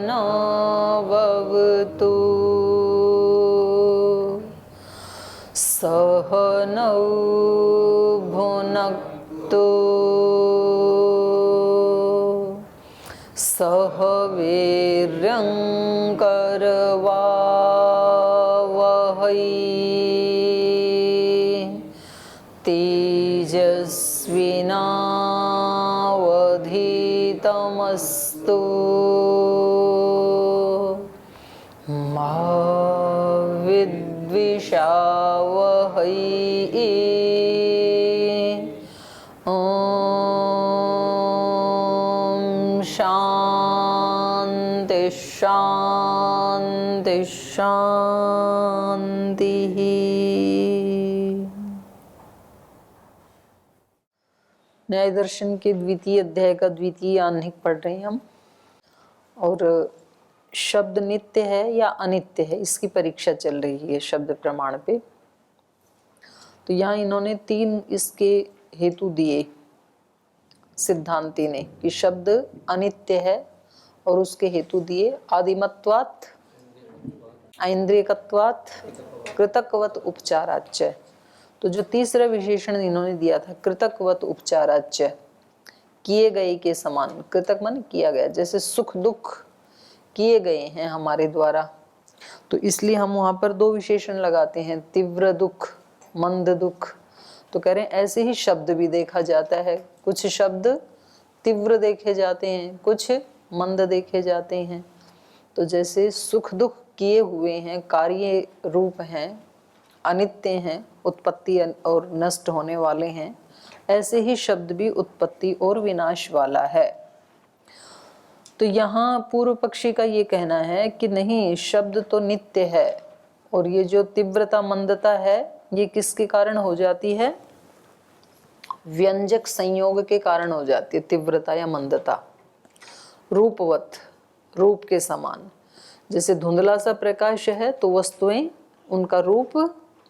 सहनाववतु सहनौ भुनक्तु सह वीर्यं करवावहै तेजस्विनावधीतमस्तु मा विद्विषावहै शांति शांति शांति। न्याय दर्शन के द्वितीय अध्याय का द्वितीय आह्निक पढ़ रहे हैं हम। और शब्द नित्य है या अनित्य है, इसकी परीक्षा चल रही है शब्द प्रमाण पे। तो यहाँ इन्होंने 3 इसके हेतु दिए सिद्धांती ने कि शब्द अनित्य है, और उसके हेतु दिए आदिमत्वात्, ऐन्द्रियकत्वात्, कृतकवत उपचाराच्च। तो जो तीसरा विशेषण इन्होंने दिया था कृतकवत उपचाराच्च, किए गए के समान। कृतक मन किया गया, जैसे सुख दुख किए गए हैं हमारे द्वारा, तो इसलिए हम वहां पर 2 विशेषण लगाते हैं, तीव्र दुख, मंद दुख। तो कह रहे हैं ऐसे ही शब्द भी देखा जाता है, कुछ शब्द तीव्र देखे जाते हैं, कुछ मंद देखे जाते हैं। तो जैसे सुख दुख किए हुए हैं, कार्य रूप हैं, अनित्य हैं, उत्पत्ति और नष्ट होने वाले हैं, ऐसे ही शब्द भी उत्पत्ति और विनाश वाला है। तो यहाँ पूर्व पक्षी का ये कहना है कि नहीं, शब्द तो नित्य है, और ये जो तीव्रता मंदता है ये किसके कारण हो जाती है? व्यंजक संयोग के कारण हो जाती है तीव्रता या मंदता। रूपवत, रूप के समान। जैसे धुंधला सा प्रकाश है तो वस्तुएं, उनका रूप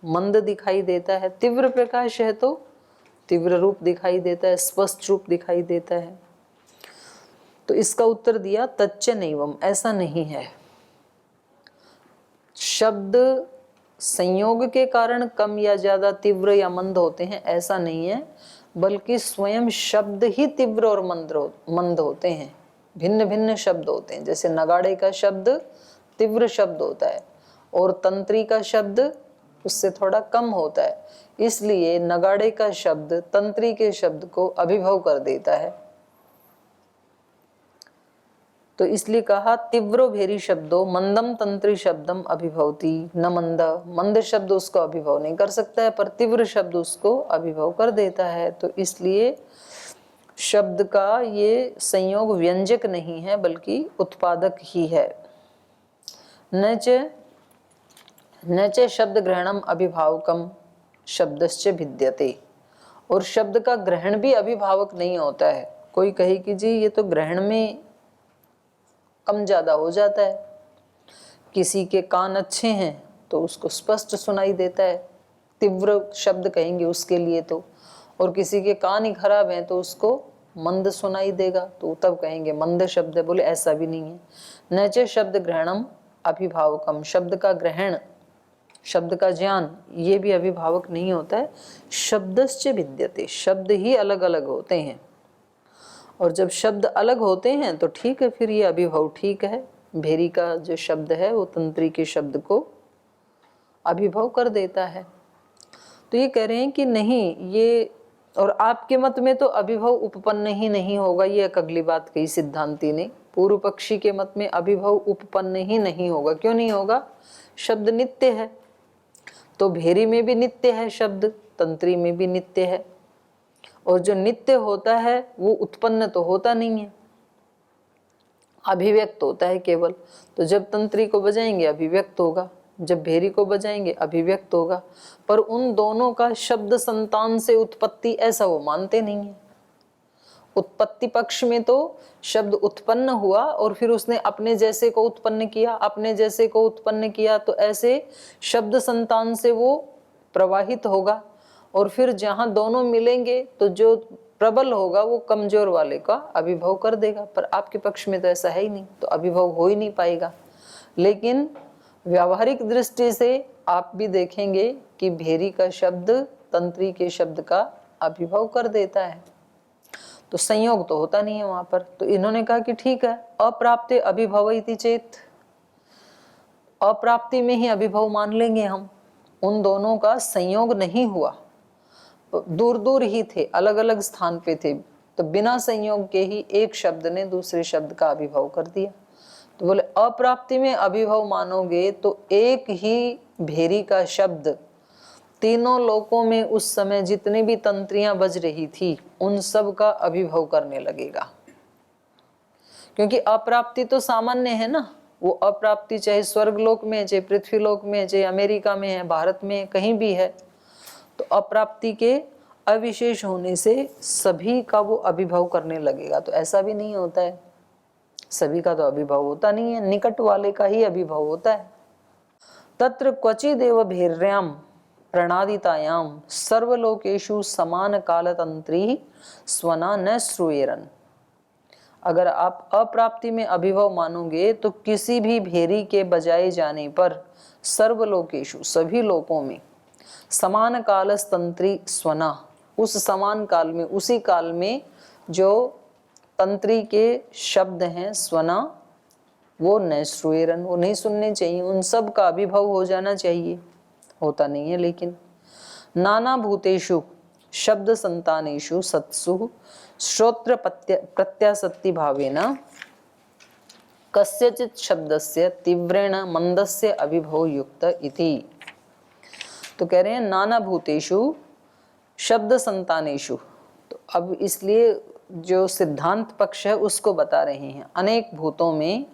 मंद दिखाई देता है, तीव्र प्रकाश है तो तीव्र रूप दिखाई देता है, स्पष्ट रूप दिखाई देता है। तो इसका उत्तर दिया तच्च नैवम, ऐसा नहीं है। शब्द संयोग के कारण कम या ज्यादा तीव्र या मंद होते हैं, ऐसा नहीं है, बल्कि स्वयं शब्द ही तीव्र और मंद होते हैं। भिन्न भिन्न शब्द होते हैं। जैसे नगाड़े का शब्द तीव्र शब्द होता है और तंत्री का शब्द उससे थोड़ा कम होता है, इसलिए नगाड़े का शब्द तंत्री के शब्द को अभिभव कर देता है। तो इसलिए कहा तीव्रो भेरी शब्दों मंदम तंत्री शब्दम अभिभवती न मंद। मंद शब्द उसको अभिभव नहीं कर सकता है, पर तीव्र शब्द उसको अभिभव कर देता है। तो इसलिए शब्द का ये संयोग व्यंजक नहीं है, बल्कि उत्पादक ही है। न च शब्द ग्रहणम अभिभावकम शब्दश्च भिद्यते। और शब्द का ग्रहण भी अभिभावक नहीं होता है। कोई कहे कि जी ये तो ग्रहण में कम ज्यादा हो जाता है, किसी के कान अच्छे हैं तो उसको स्पष्ट सुनाई देता है, तीव्र शब्द कहेंगे उसके लिए तो, और किसी के कान ही खराब हैं तो उसको मंद सुनाई देगा, तो तब कहेंगे मंद शब्द है। बोले ऐसा भी नहीं है। न च शब्द ग्रहणम अभिभावकम, शब्द का ग्रहण, शब्द का ज्ञान, ये भी अभिभावक नहीं होता है। शब्दश्च भिद्यते, शब्द ही अलग अलग होते हैं, और जब शब्द अलग होते हैं तो ठीक है, फिर ये अभिभव ठीक है। भेरी का जो शब्द है वो तंत्री के शब्द को अभिभव कर देता है। तो ये कह रहे हैं कि नहीं, ये, और आपके मत में तो अभिभव उपपन्न ही नहीं होगा, ये एक अगली बात कही सिद्धांती ने। पूर्व पक्षी के मत में अभिभव उपपन्न ही नहीं होगा। क्यों नहीं होगा? शब्द नित्य है, तो भेरी में भी नित्य है शब्द, तंत्री में भी नित्य है, और जो नित्य होता है वो उत्पन्न तो होता नहीं है, अभिव्यक्त होता है केवल। तो जब तंत्री को बजाएंगे अभिव्यक्त होगा, जब भेरी को बजाएंगे अभिव्यक्त होगा, पर उन दोनों का शब्द संतान से उत्पत्ति ऐसा वो मानते नहीं है। उत्पत्ति पक्ष में तो शब्द उत्पन्न हुआ और फिर उसने अपने जैसे को उत्पन्न किया, अपने जैसे को उत्पन्न किया, तो ऐसे शब्द संतान से वो प्रवाहित होगा, और फिर जहां दोनों मिलेंगे तो जो प्रबल होगा वो कमजोर वाले का अभिभव कर देगा, पर आपके पक्ष में तो ऐसा है ही नहीं, तो अभिभव हो ही नहीं पाएगा। लेकिन व्यावहारिक दृष्टि से आप भी देखेंगे कि भेरी का शब्द तंत्री के शब्द का अभिभव कर देता है, तो संयोग तो होता नहीं है वहां पर। तो इन्होंने कहा कि ठीक है, अप्राप्ते अभिभव इति चेत, अप्राप्ति में ही अभिभव मान लेंगे हम, उन दोनों का संयोग नहीं हुआ, दूर दूर ही थे, अलग अलग स्थान पे थे, तो बिना संयोग के ही एक शब्द ने दूसरे शब्द का अभिभव कर दिया। तो बोले अप्राप्ति में अभिभव मानोगे तो एक ही भेरी का शब्द तीनों लोकों में उस समय जितने भी तंत्रियां बज रही थी उन सब का अभिभव करने लगेगा, क्योंकि अप्राप्ति तो सामान्य है ना, वो अप्राप्ति चाहे स्वर्गलोक में, चाहे पृथ्वीलोक में, चाहे अमेरिका में है, भारत में कहीं भी है, तो अप्राप्ति के अविशेष होने से सभी का वो अभिभव करने लगेगा। तो ऐसा भी नहीं होता है, सभी का तो अभिभव होता नहीं है, निकट वाले का ही अभिभव होता है। तत्र क्वचिदेव भेर्याम प्रणादितायाम सर्वलोकेषु समान कालतंत्री स्वना न श्रूयेरन। अगर आप अप्राप्ति में अभिभव मानोगे तो किसी भी भेरी के बजाए जाने पर सर्वलोकेषु सभी लोकों में समान कालस्तंत्री स्वना, उस समान काल में, उसी काल में जो तंत्री के शब्द हैं स्वना, वो न श्रूयेरन, वो नहीं सुनने चाहिए, उन सब का अभिभव हो जाना चाहिए, होता नहीं है। लेकिन नाना भूतेषु शब्द संतानेषु सत्सु श्रोत्र प्रत्यासत्ति भावेन कस्यचित् शब्दस्य तीव्रेण मंदस्य अभिभव युक्त इति। तो कह रहे हैं नाना भूतेषु शब्द संतानेषु, तो अब इसलिए जो सिद्धांत पक्ष है उसको बता रहे हैं। अनेक भूतों में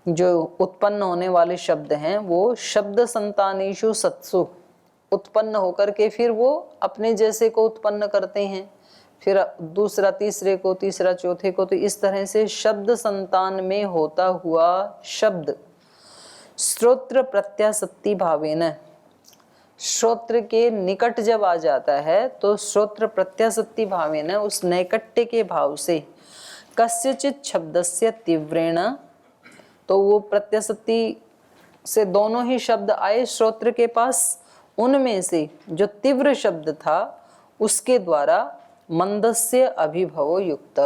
जो उत्पन्न होने वाले शब्द हैं वो शब्द संतानेषु सत्सु, उत्पन्न होकर के फिर वो अपने जैसे को उत्पन्न करते हैं, फिर दूसरा तीसरे को, तीसरा चौथे को, तो इस तरह से शब्द संतान में होता हुआ शब्द श्रोत्र प्रत्यासत्ति भावेन, श्रोत्र के निकट जब आ जाता है तो श्रोत्र प्रत्यासत्ति भावेन, उस नैकट्य के भाव से कस्यचित् शब्दस्य तीव्रेण, तो वो प्रत्यासत्ति से दोनों ही शब्द आए श्रोत्र के पास, उनमें से जो तीव्र शब्द था उसके द्वारा मंदस्य अभिभव युक्त,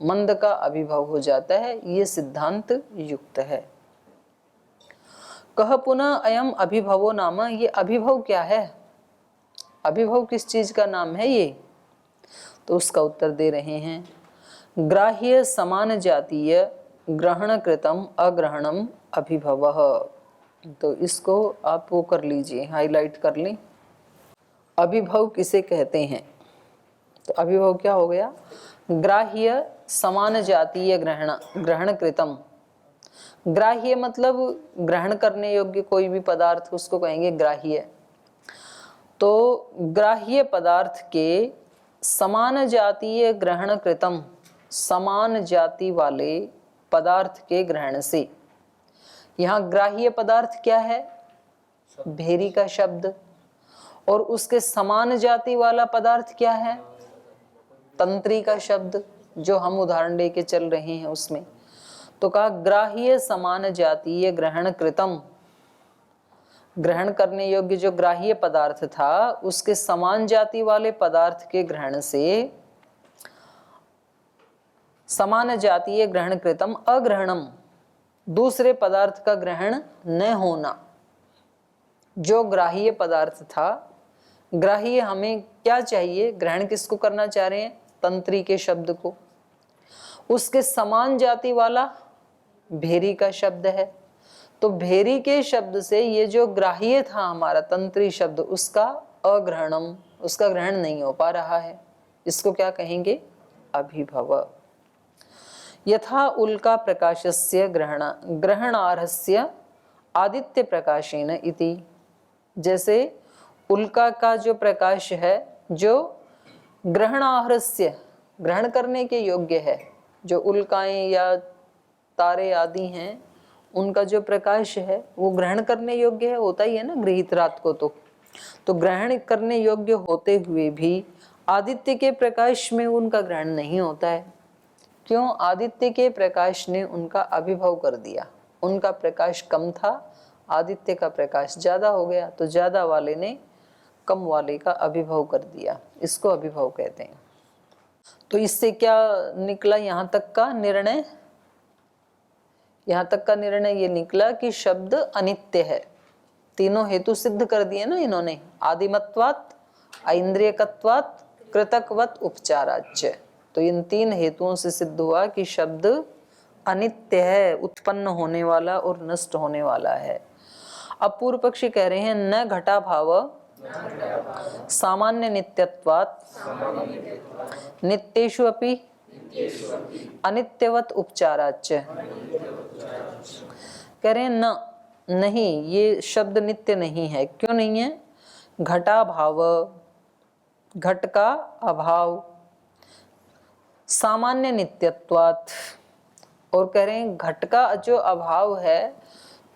मंद का अभिभव हो जाता है, ये सिद्धांत युक्त है। कह पुनः अयम अभिभवो नाम, ये अभिभव क्या है, अभिभव किस चीज का नाम है ये, तो उसका उत्तर दे रहे हैं ग्राह्य समान जातीय ग्रहण कृतम अग्रहणम अभिभवः। तो इसको आप वो कर लीजिए, हाईलाइट कर लें। अभिभव किसे कहते हैं, तो अभिभव क्या हो गया, ग्राह्य समान जातीय ग्रहण कृतम, ग्राह्य मतलब ग्रहण करने योग्य कोई भी पदार्थ उसको कहेंगे ग्राह्य। तो ग्राह्य पदार्थ के समान जातीय ग्रहण कृतम, समान जाति वाले पदार्थ के ग्रहण से, यहाँ ग्राह्य पदार्थ क्या है, भेरी का शब्द, और उसके समान जाति वाला पदार्थ क्या है, तंत्री का शब्द, जो हम उदाहरण लेके चल रहे हैं उसमें। तो कहा ग्राह्य समान जातीय ग्रहण कृतम, ग्रहण करने योग्य जो ग्राह्य पदार्थ था उसके समान जाति वाले पदार्थ के ग्रहण से समान जातीय ग्रहण कृतम अग्रहणम, दूसरे पदार्थ का ग्रहण न होना। जो ग्राह्य पदार्थ था, ग्राह्य हमें क्या चाहिए, ग्रहण किसको करना चाह रहे हैं, तंत्री के शब्द को, उसके समान जाति वाला भेरी का शब्द है, तो भेरी के शब्द से ये जो ग्राह्य था हमारा तंत्री शब्द, उसका अग्रहणम, उसका ग्रहण नहीं हो पा रहा है, इसको क्या कहेंगे, अभिभव। यथा उल्का प्रकाशस्य ग्रहणार्हस्य आदित्य प्रकाशेन इति, जैसे उल्का का जो प्रकाश है जो ग्रहणार्हस्य, ग्रहण करने के योग्य है, जो उल्काएं या तारे आदि हैं उनका जो प्रकाश है वो ग्रहण करने योग्य है, होता ही है ना गृहीत रात को, तो ग्रहण करने योग्य होते हुए भी आदित्य के प्रकाश में उनका ग्रहण नहीं होता है। क्यों? आदित्य के प्रकाश ने उनका अभिभव कर दिया। उनका प्रकाश कम था, आदित्य का प्रकाश ज्यादा हो गया, तो ज्यादा वाले ने कम वाले का अभिभव कर दिया। इसको अभिभव कहते हैं। तो इससे क्या निकला? यहाँ तक का निर्णय ये निकला कि शब्द अनित्य है। तीनों हेतु सिद्ध कर दिए ना इन्होंने, आदिमत्वात्, ऐन्द्रियकत्वात्, कृतकवत् उपचाराच्च। तो इन तीन हेतुओं से सिद्ध हुआ कि शब्द अनित्य है, उत्पन्न होने वाला और नष्ट होने वाला है। अब पूर्व पक्षी कह रहे हैं न घटा भाव सामान्य नित्यत्वात् नित्येषु अपि अनित्यवत् उपचाराच्च। कह रहे हैं नहीं, ये शब्द नित्य नहीं है। क्यों नहीं है? घटा भाव, घट का अभाव, सामान्य नित्यत्वात्, और कह रहे हैं घट का जो अभाव है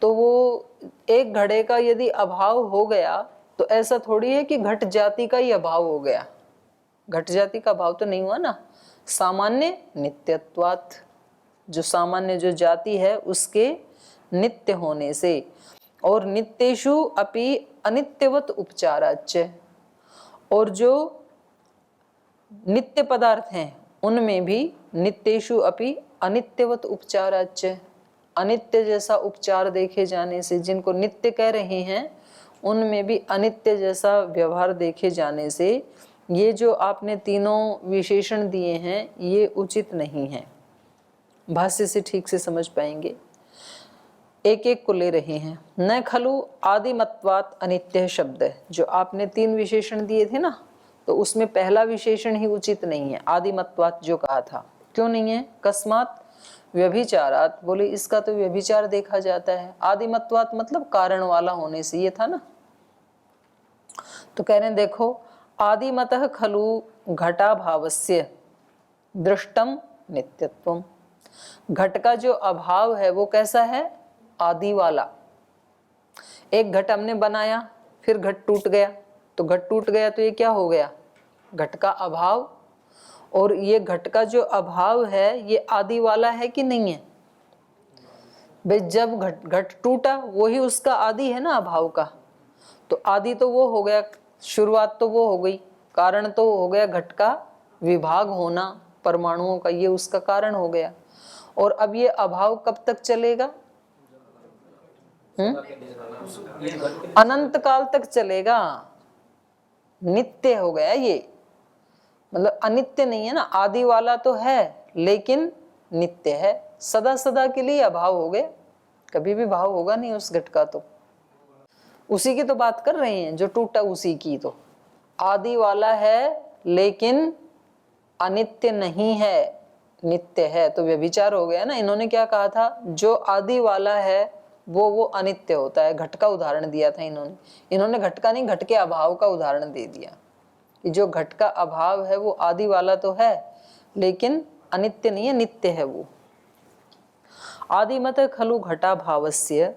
तो वो एक घड़े का यदि अभाव हो गया तो ऐसा थोड़ी है कि घट जाति का ही अभाव हो गया। घट जाति का अभाव तो नहीं हुआ ना। सामान्य नित्यत्वात्, जो सामान्य जो जाति है उसके नित्य होने से, और नित्येषु अपि अनित्यवत् उपचाराच्च, और जो नित्य पदार्थ हैं उनमें भी नित्येषु अपि अनित्यवत् उपचाराच्च, अनित्य जैसा उपचार देखे जाने से, जिनको नित्य कह रहे हैं उनमें भी अनित्य जैसा व्यवहार देखे जाने से ये जो आपने तीनों विशेषण दिए हैं ये उचित नहीं है। भाष्य से ठीक से समझ पाएंगे। एक एक को ले रहे हैं। न खलु आदिमत्वात् अनित्य शब्द है, जो आपने तीन विशेषण दिए थे ना, तो उसमें पहला विशेषण ही उचित नहीं है, आदिमत्वात् जो कहा था। क्यों नहीं है? कस्मात् व्यभिचारात, बोले इसका तो व्यभिचार देखा जाता है। आदिमत्वात् मतलब कारण वाला होने से, ये था ना। तो कह रहे हैं देखो, आदिमतः खलु घटा भावस्य दृष्टम नित्यत्वम। घट का जो अभाव है वो कैसा है? आदि वाला। एक घट हमने बनाया, फिर घट टूट गया, तो घट टूट गया तो ये क्या हो गया? घट का अभाव। और ये घट का जो अभाव है ये आदि वाला है कि नहीं है? भाई जब घट टूटा वही उसका आदि है ना अभाव का। तो आदि तो वो हो गया, शुरुआत तो वो हो गई, कारण तो हो गया घट का विभाग होना परमाणुओं का, ये उसका कारण हो गया। और अब ये अभाव कब तक चलेगा? अनंत काल तक चलेगा। नित्य हो गया ये, मतलब अनित्य नहीं है ना। आदि वाला तो है लेकिन नित्य है, सदा सदा के लिए अभाव हो गया, कभी भी भाव होगा नहीं उस घट का। तो उसी की तो बात कर रहे हैं जो टूटा, उसी की। तो आदि वाला है लेकिन अनित्य नहीं है, नित्य है, तो व्यभिचार हो गया ना। इन्होंने क्या कहा था? जो आदि वाला है वो अनित्य होता है। घट का उदाहरण दिया था इन्होंने घट का नहीं, घट के अभाव का उदाहरण दे दिया कि जो घट का अभाव है वो आदि वाला तो है लेकिन अनित्य नहीं है, नित्य है वो। आदिमत खलु घटा भावस्य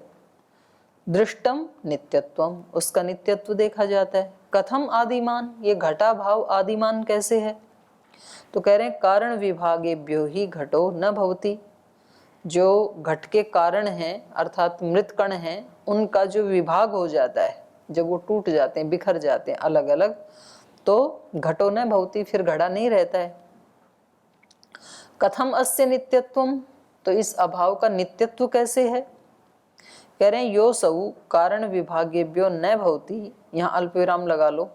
दृष्टम नित्यत्वम, उसका नित्यत्व देखा जाता है। कथम आदिमान, ये घटा भाव आदिमान कैसे है? तो कह रहे हैं कारण विभागेभ्यो ही घटो न भवति। जो घट के कारण हैं अर्थात मृत कण हैं, उनका जो विभाग हो जाता है, जब वो टूट जाते हैं, बिखर जाते हैं अलग अलग, तो घटो न भवति, फिर घड़ा नहीं रहता है। कथम अस्य नित्यत्वम, तो इस अभाव का नित्यत्व कैसे है? कह रहे हैं यो सौ कारण विभागेभ्यो न भवति, यहाँ अल्प विराम लगा लो।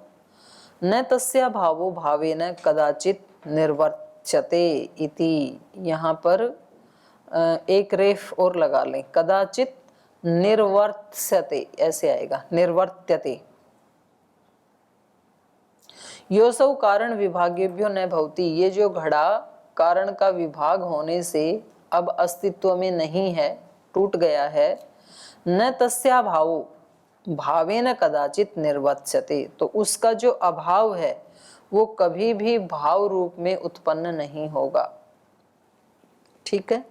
न तस्या भावो भावेन कदाचित निर्वर्त्यते इति, यहाँ पर एक रेफ और लगा लें, कदाचित निर्वर्त्यते ऐसे आएगा, निर्वर्त्यते। योसौ कारण विभागेभ्यो न भवति, ये जो घड़ा कारण का विभाग होने से अब अस्तित्व में नहीं है, टूट गया है। न तस्या भावो भावेन कदाचित निर्वर्त्यते, तो उसका जो अभाव है वो कभी भी भाव रूप में उत्पन्न नहीं होगा। ठीक है।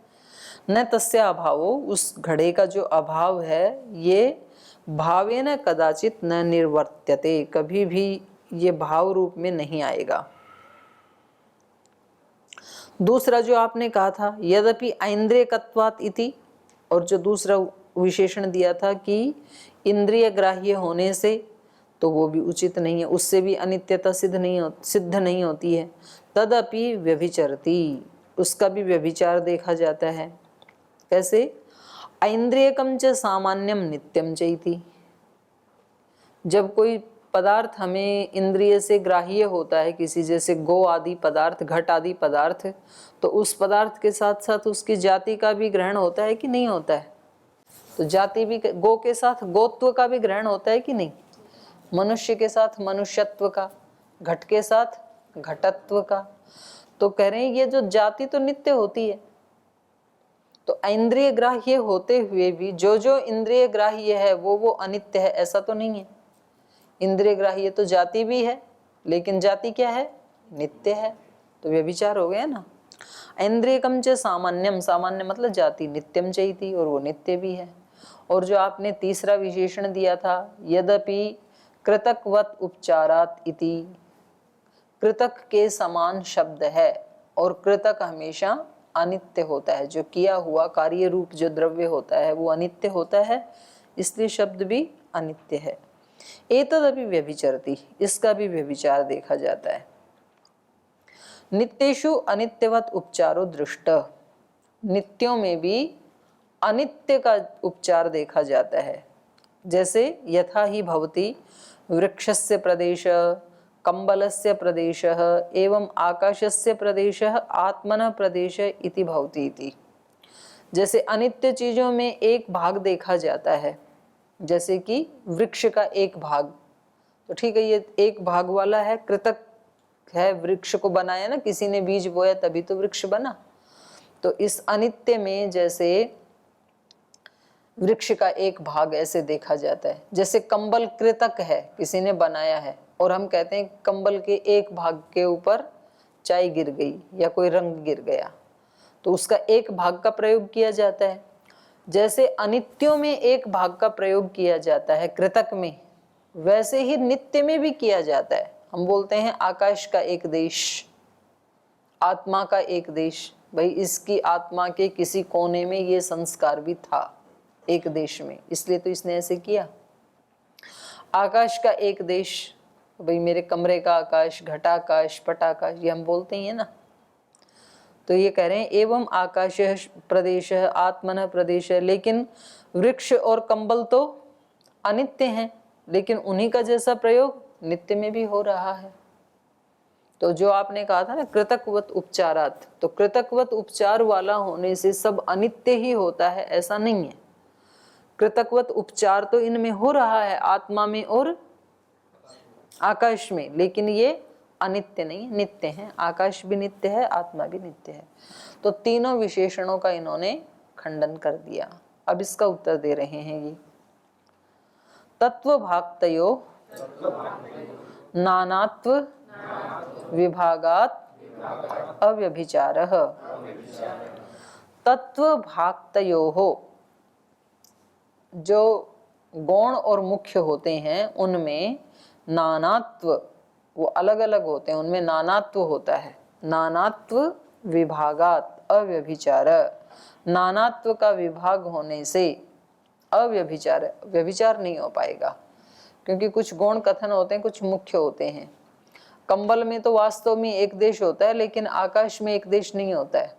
न तस्या अभावो, उस घड़े का जो अभाव है ये भावेन कदाचित न निर्वर्त्यते, कभी भी ये भाव रूप में नहीं आएगा। दूसरा जो आपने कहा था यद्यपि ऐन्द्रियकत्वात् इति, और जो दूसरा विशेषण दिया था कि इंद्रिय ग्राह्य होने से, तो वो भी उचित नहीं है, उससे भी अनित्यता सिद्ध नहीं होती है। तदपि व्यभिचरति, उसका भी व्यभिचार देखा जाता है। कैसे? ऐन्द्रियकम च सामान्यम नित्यम च इति। जब कोई पदार्थ हमें इंद्रिय से ग्राह्य होता है, किसी जैसे गो आदि पदार्थ, घट आदि पदार्थ, तो उस पदार्थ के साथ साथ उसकी जाति का भी ग्रहण होता है कि नहीं होता है? तो जाति भी, गो के साथ गोत्व का भी ग्रहण होता है कि नहीं? मनुष्य के साथ मनुष्यत्व का, घट के साथ घटत्व का। तो कह रहे हैं ये जो जाति तो नित्य होती है, तो इंद्रिय ग्राह्य होते हुए भी जो इंद्रिय ग्राह्य है वो अनित्य है, ऐसा तो नहीं है। इंद्रिय ग्राह्य तो जाति भी है, लेकिन जाति क्या है? नित्य है। तो व्यभिचार हो गया ना। इंद्रियकम च सामान्यम, सामान्य मतलब जाति, नित्यम चैति, और वो नित्य भी है। और जो आपने तीसरा विशेषण दिया था यद्यपि कृतकवत उपचारात इति, कृतक के समान शब्द है, और कृतक हमेशा अनित्य होता है। जो किया हुआ कार्य रूप जो द्रव्य होता है वो अनित्य होता है, इसलिए शब्द भी अनित्य है। एतदपि व्यभिचरति, इसका भी व्यभिचार देखा जाता है। नित्येषु अनित्यवत उपचारो दृष्ट, नित्यों में भी अनित्य का उपचार देखा जाता है। जैसे यथा ही भवति वृक्षस्य प्रदेश, कंबलस्य प्रदेश एवं आकाशस्य प्रदेश आत्मनः प्रदेश इति भवति इति। जैसे अनित्य चीजों में एक भाग देखा जाता है, जैसे कि वृक्ष का एक भाग, तो ठीक है ये एक भाग वाला है, कृतक है, वृक्ष को बनाया ना किसी ने, बीज बोया तभी तो वृक्ष बना। तो इस अनित्य में जैसे वृक्ष का एक भाग ऐसे देखा जाता है। जैसे कंबल कृतक है, किसी ने बनाया है, और हम कहते हैं कंबल के एक भाग के ऊपर चाय गिर गई या कोई रंग गिर गया, तो उसका एक भाग का प्रयोग किया जाता है। जैसे अनित्यों में एक भाग का प्रयोग किया जाता है कृतक में, वैसे ही नित्य में भी किया जाता है। हम बोलते हैं आकाश का एक देश, आत्मा का एक देश, भाई इसकी आत्मा के किसी कोने में ये संस्कार भी था एक देश में, इसलिए तो इसने ऐसे किया। आकाश का एक देश, भाई मेरे कमरे का आकाश, घटाकाश, पटाकाश, ये हम बोलते ही है ना। तो ये कह रहे हैं एवं आकाश प्रदेश आत्मन प्रदेश, लेकिन वृक्ष और कंबल तो अनित्य हैं, लेकिन उन्हीं का जैसा प्रयोग नित्य में भी हो रहा है। तो जो आपने कहा था ना कृतकवत उपचारात, तो कृतकवत उपचार वाला होने से सब अनित्य ही होता है ऐसा नहीं है। कृतकवत उपचार तो इनमें हो रहा है, आत्मा में और आकाश में, लेकिन ये अनित्य नहीं, नित्य है। आकाश भी नित्य है, आत्मा भी नित्य है। तो तीनों विशेषणों का इन्होंने खंडन कर दिया। अब इसका उत्तर दे रहे हैं ये, तत्व भागतयो नानात्व विभागात अव्यभिचारः। तत्व भागतयोः, जो गौण और मुख्य होते हैं उनमें नानात्व, वो अलग अलग होते हैं, उनमें नानात्व होता है। नानात्व विभागात अव्यभिचार, नानात्व का विभाग होने से अव्यभिचार, व्यभिचार नहीं हो पाएगा, क्योंकि कुछ गौण कथन होते हैं, कुछ मुख्य होते हैं। कंबल में तो वास्तव में एक देश होता है, लेकिन आकाश में एक देश नहीं होता है,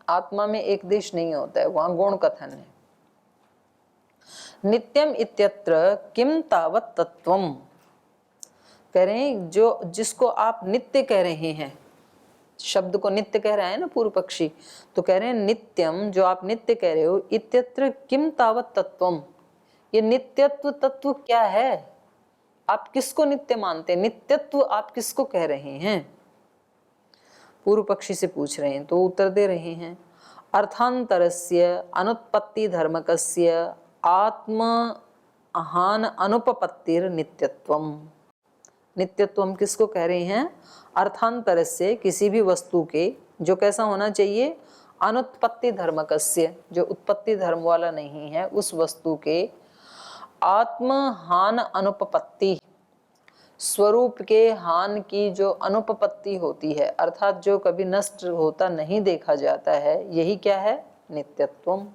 आत्मा में एक देश नहीं होता है, वहां गौण कथन है। नित्यम इत्यत्र किम तावत तत्वम, कह रहे हैं जो जिसको आप नित्य कह रहे हैं, शब्द को नित्य कह रहा है ना पूर्व पक्षी, तो कह रहे हैं नित्यम, जो आप नित्य कह रहे हो, इत्यत्र किम तावत तत्वम, ये नित्यत्व तत्व क्या है? आप किसको नित्य मानते हैं? नित्यत्व आप किसको कह रहे हैं? पूर्व पक्षी से पूछ रहे हैं, तो उत्तर दे रहे हैं, अर्थांतरस्य अनुत्पत्ति धर्मकस्य आत्म अहान अनुपपत्तिर नित्यत्वम। नित्यत्व हम किसको कह रहे हैं? अर्थांतर से, किसी भी वस्तु के, जो कैसा होना चाहिए? अनुत्पत्ति धर्मकस्य, जो उत्पत्ति धर्म वाला नहीं है, उस वस्तु के आत्महान अनुपपत्ति, स्वरूप के हान की जो अनुपपत्ति होती है, अर्थात जो कभी नष्ट होता नहीं देखा जाता है, यही क्या है? नित्यत्वम।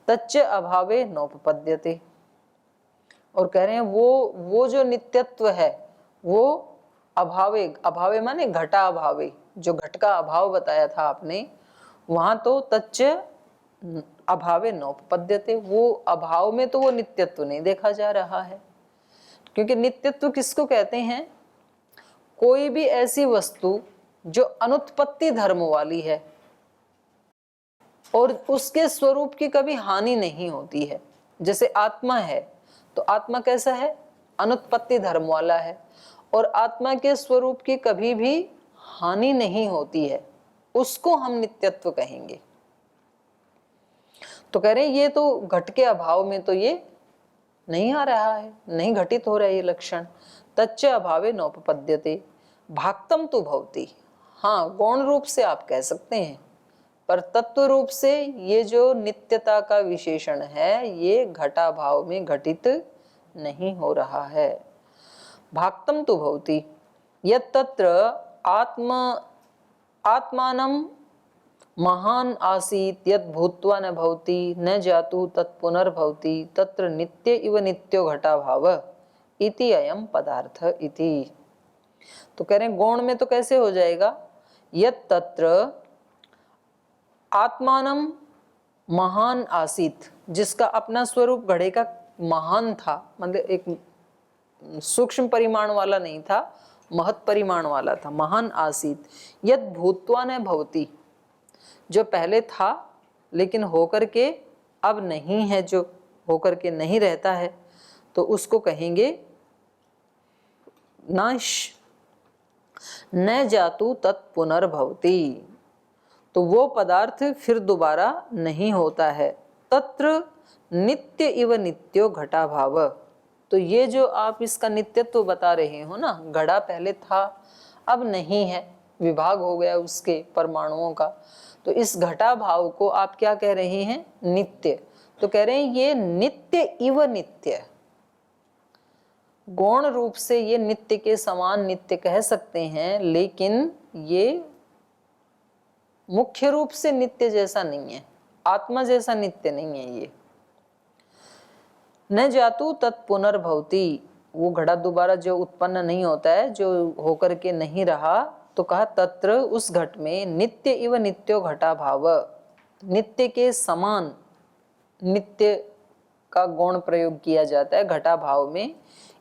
तच्च अभावे नोपपद्यते। और कह रहे हैं वो जो नित्यत्व है वो अभावे, अभावे माने घटा अभावे, जो घट का अभाव बताया था आपने, वहां तो तच्च अभावे नोपपद्यते, वो अभाव में तो वो नित्यत्व नहीं देखा जा रहा है। क्योंकि नित्यत्व किसको कहते हैं? कोई भी ऐसी वस्तु जो अनुत्पत्ति धर्म वाली है और उसके स्वरूप की कभी हानि नहीं होती है। जैसे आत्मा है, तो आत्मा कैसा है? अनुत्पत्ति धर्म वाला है और आत्मा के स्वरूप की कभी भी हानि नहीं होती है, उसको हम नित्यत्व कहेंगे। तो कह रहे हैं ये तो घट के अभाव में तो ये नहीं आ रहा है, नहीं घटित हो रहा है ये लक्षण। तच्च अभावे नोपपद्यते भाक्तम तु भवति। हाँ, गौण रूप से आप कह सकते हैं, पर तत्व रूप से ये जो नित्यता का विशेषण है ये घटा भाव में घटित नहीं हो रहा है। भाक्तम तु भवति यत् तत्र आत्मानं महान आसीत यत् भूत्वा न भवति न जातु तत्पुनर्भवति तत्र नित्य इव नित्यो घटा भाव इति अयम पदार्थ इति। तो कह रहे हैं गौण में तो कैसे हो जाएगा? यत् तत्र आत्मानम महान आसीत, जिसका अपना स्वरूप घड़े का महान था, मतलब एक सूक्ष्म परिमाण वाला नहीं था, महत् परिमाण वाला था। महान आसीत यत् भूत्वा न भवति, जो पहले था लेकिन होकर के अब नहीं है, जो होकर के नहीं रहता है, तो उसको कहेंगे नाश। न जातु तत्पुनर्भवति, तो वो पदार्थ फिर दोबारा नहीं होता है। तत्र नित्य इव नित्यो घटा भाव। तो ये जो आप इसका नित्यत्व बता रहे हो ना, घड़ा पहले था अब नहीं है, विभाग हो गया उसके परमाणुओं का, तो इस घटा भाव को आप क्या कह रहे हैं? नित्य। तो कह रहे हैं ये नित्य इव नित्य, गौण रूप से ये नित्य के समान नित्य कह सकते हैं, लेकिन ये मुख्य रूप से नित्य जैसा नहीं है, आत्मा जैसा नित्य नहीं है ये। न जातु तत्पुनर्भवति, वो घड़ा दोबारा जो उत्पन्न नहीं होता है, जो होकर के नहीं रहा, तो कहा तत्र उस घट में नित्य इव नित्यो घटा भाव, नित्य के समान नित्य का गौण प्रयोग किया जाता है घटा भाव में।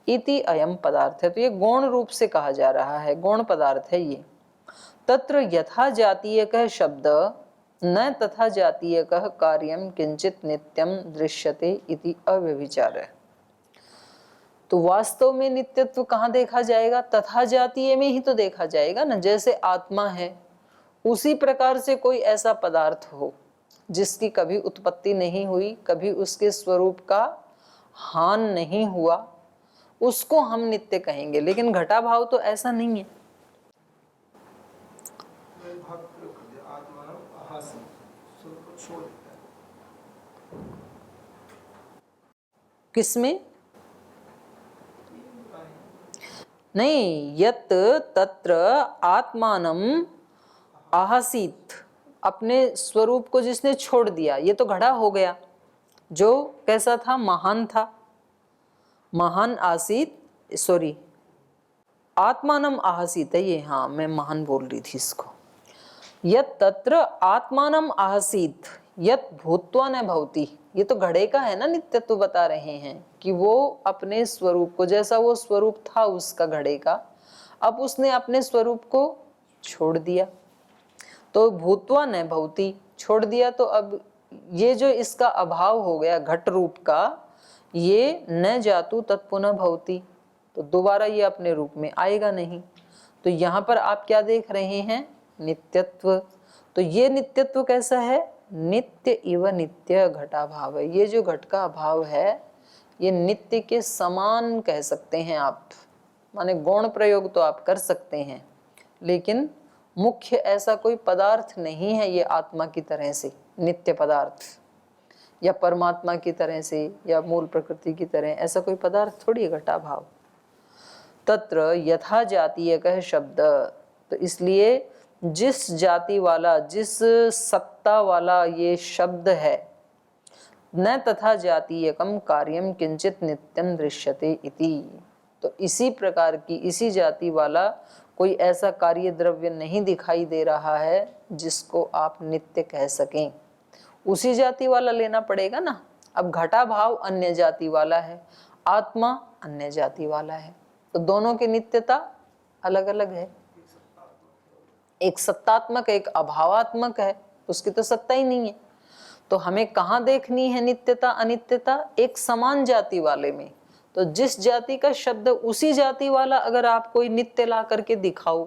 इति अयम पदार्थ है, तो ये गौण रूप से कहा जा रहा है, गौण पदार्थ है ये। तत्र यथा जातीयकः शब्द न तथा जातीयकः कार्यम किंचित नित्यम दृश्यते इति अव्यभिचार। तो वास्तव में नित्यत्व कहाँ देखा जाएगा? तथा जातीय में ही तो देखा जाएगा ना। जैसे आत्मा है, उसी प्रकार से कोई ऐसा पदार्थ हो जिसकी कभी उत्पत्ति नहीं हुई, कभी उसके स्वरूप का हान नहीं हुआ, उसको हम नित्य कहेंगे। लेकिन घटा भाव तो ऐसा नहीं है। किसमें? नहीं, यत् तत्र आत्मानम आसीत, अपने स्वरूप को जिसने छोड़ दिया, ये तो घड़ा हो गया। जो कैसा था? महान था। महान आसीत, सॉरी, आत्मानम आसीत है ये, हाँ मैं महान बोल रही थी इसको। यत् तत्र आत्मानम आसीत यत् भूत्वा न भवति, ये तो घड़े का है ना नित्यत्व बता रहे हैं कि वो अपने स्वरूप को, जैसा वो स्वरूप था उसका घड़े का, अब उसने अपने स्वरूप को छोड़ दिया, तो भूत्वा न भवति, छोड़ दिया, तो अब ये जो इसका अभाव हो गया घट रूप का, ये न जातु तत्पुनः भवति, तो दोबारा ये अपने रूप में आएगा नहीं। तो यहाँ पर आप क्या देख रहे हैं? नित्यत्व। तो ये नित्यत्व कैसा है? नित्य इव नित्य घटा भाव है। ये जो घट का अभाव है ये नित्य के समान कह सकते हैं आप, माने गौण प्रयोग तो आप कर सकते हैं, लेकिन मुख्य ऐसा कोई पदार्थ नहीं है ये आत्मा की तरह से, नित्य पदार्थ या परमात्मा की तरह से या मूल प्रकृति की तरह, ऐसा कोई पदार्थ थोड़ी है घटा भाव। तत्र यथा जातीयकः शब्द, तो इसलिए जिस जाति वाला, जिस सत्ता वाला ये शब्द है, न तथा जातीयकम कार्यम किंचित नित्यम दृश्यते इति, तो इसी प्रकार की, इसी जाति वाला कोई ऐसा कार्य द्रव्य नहीं दिखाई दे रहा है जिसको आप नित्य कह सकें। उसी जाति वाला लेना पड़ेगा ना। अब घटा भाव अन्य जाति वाला है, आत्मा अन्य जाति वाला है, तो दोनों की नित्यता अलग अलग है। एक सत्तात्मक, एक अभावात्मक है, उसकी तो सत्ता ही नहीं है। तो हमें कहाँ देखनी है नित्यता अनित्यता? एक समान जाति वाले में। तो जिस जाति का शब्द उसी जाति वाला अगर आप कोई नित्य ला करके दिखाओ,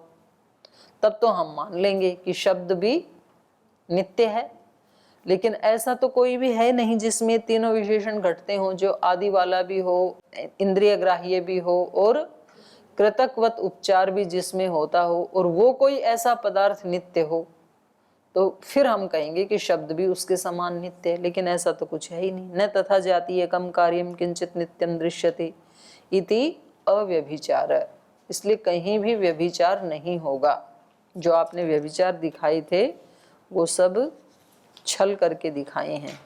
तब तो हम मान लेंगे कि शब्द भी नित्य है। लेकिन ऐसा तो कोई भी है नहीं जिसमें तीनों विशेषण घटते हों, जो आदि वाला भी हो, इंद्रिय ग्राह्य भी हो और कृतकवत उपचार भी जिसमें होता हो, और वो कोई ऐसा पदार्थ नित्य हो, तो फिर हम कहेंगे कि शब्द भी उसके समान नित्य है। लेकिन ऐसा तो कुछ है ही नहीं। न तथा जातीयकम कार्यम किंचित नित्यम दृश्यते इति अव्यभिचार, इसलिए कहीं भी व्यभिचार नहीं होगा। जो आपने व्यभिचार दिखाए थे वो सब छल करके दिखाए हैं।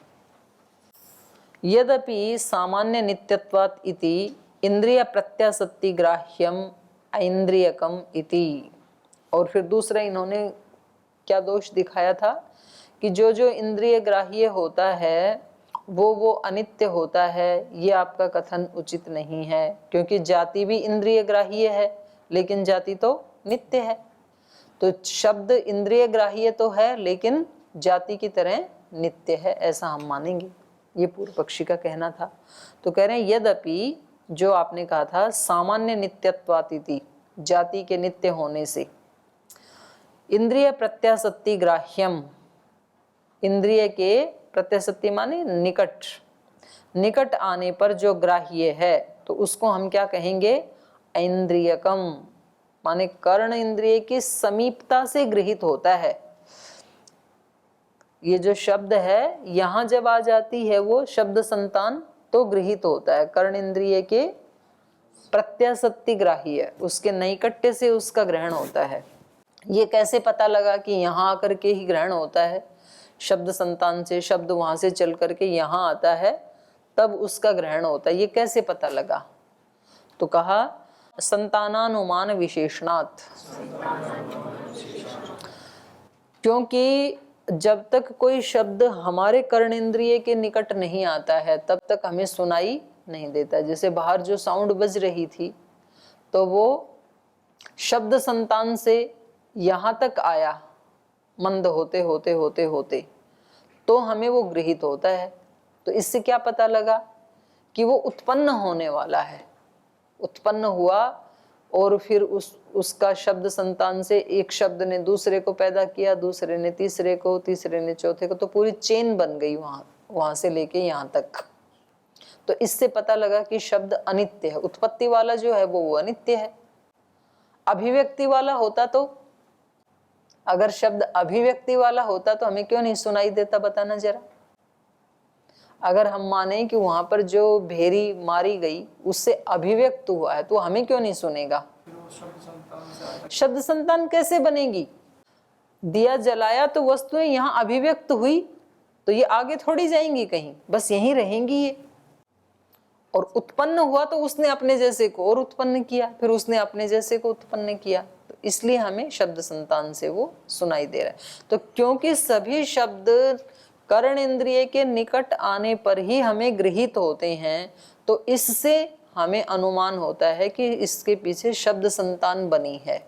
यद्यपि सामान्य नित्यत्वात् इति इंद्रिय प्रत्यासत्ति ग्राह्यम ऐन्द्रियकम इति, और फिर दूसरा इन्होंने क्या दोष दिखाया था कि जो जो इंद्रिय ग्राह्य होता है वो अनित्य होता है। ये आपका कथन उचित नहीं है, क्योंकि जाति भी इंद्रिय ग्राह्य है लेकिन जाति तो नित्य है। तो शब्द इंद्रिय ग्राह्य तो है लेकिन जाति की तरह नित्य है, ऐसा हम मानेंगे। ये पूर्व पक्षी का कहना था। तो कह रहे हैं यद्यपि जो आपने कहा था सामान्य नित्यत्वातिथि, जाति के नित्य होने से, इंद्रिय प्रत्यासत्ति ग्राह्यम, इंद्रिय के प्रत्यासत्ति माने निकट, निकट आने पर जो ग्राह्य है तो उसको हम क्या कहेंगे? ऐन्द्रियकम, माने कर्ण इंद्रिय की समीपता से गृहित होता है। ये जो शब्द है यहां जब आ जाती है वो शब्द संतान तो गृहित होता है, कर्ण इंद्रिय के प्रत्यासत्ति ग्राह्य, उसके नैकट्य से उसका ग्रहण होता है। ये कैसे पता लगा कि यहाँ आकर के ही ग्रहण होता है? शब्द संतान से, शब्द वहां से चल करके यहाँ आता है तब उसका ग्रहण होता है। ये कैसे पता लगा? तो कहा संतानानुमान विशेषणात्, क्योंकि जब तक कोई शब्द हमारे कर्णेंद्रिय के निकट नहीं आता है तब तक हमें सुनाई नहीं देता। जैसे बाहर जो साउंड बज रही थी तो वो शब्द संतान से यहाँ तक आया, मंद होते होते होते होते तो हमें वो गृहित होता है। तो इससे क्या पता लगा कि वो उत्पन्न होने वाला है, उत्पन्न हुआ और फिर उसका शब्द संतान से एक शब्द ने दूसरे को पैदा किया, दूसरे ने तीसरे को, तीसरे ने चौथे को, तो पूरी चेन बन गई वहां से लेके यहाँ तक। तो इससे पता लगा कि शब्द अनित्य है। उत्पत्ति वाला जो है वो अनित्य है। अभिव्यक्ति वाला होता तो, अगर शब्द अभिव्यक्ति वाला होता तो हमें क्यों नहीं सुनाई देता? बताना जरा। अगर हम माने कि वहां पर जो भेरी मारी गई उससे अभिव्यक्त हुआ है तो हमें क्यों नहीं सुनेगा? शब्द संतान कैसे बनेगी? दिया जलाया तो वस्तुएं यहाँ अभिव्यक्त हुई, तो ये आगे थोड़ी जाएंगी कहीं, बस यहीं रहेंगी ये। और उत्पन्न हुआ तो उसने अपने जैसे को और उत्पन्न किया, फिर उसने अपने जैसे को उत्पन्न किया, तो इसलिए हमें शब्द संतान से वो सुनाई दे रहा है। तो क्योंकि सभी शब्द कर्ण इंद्रिय के निकट आने पर ही हमें गृहित होते हैं, तो इससे हमें अनुमान होता है कि इसके पीछे शब्द संतान बनी है।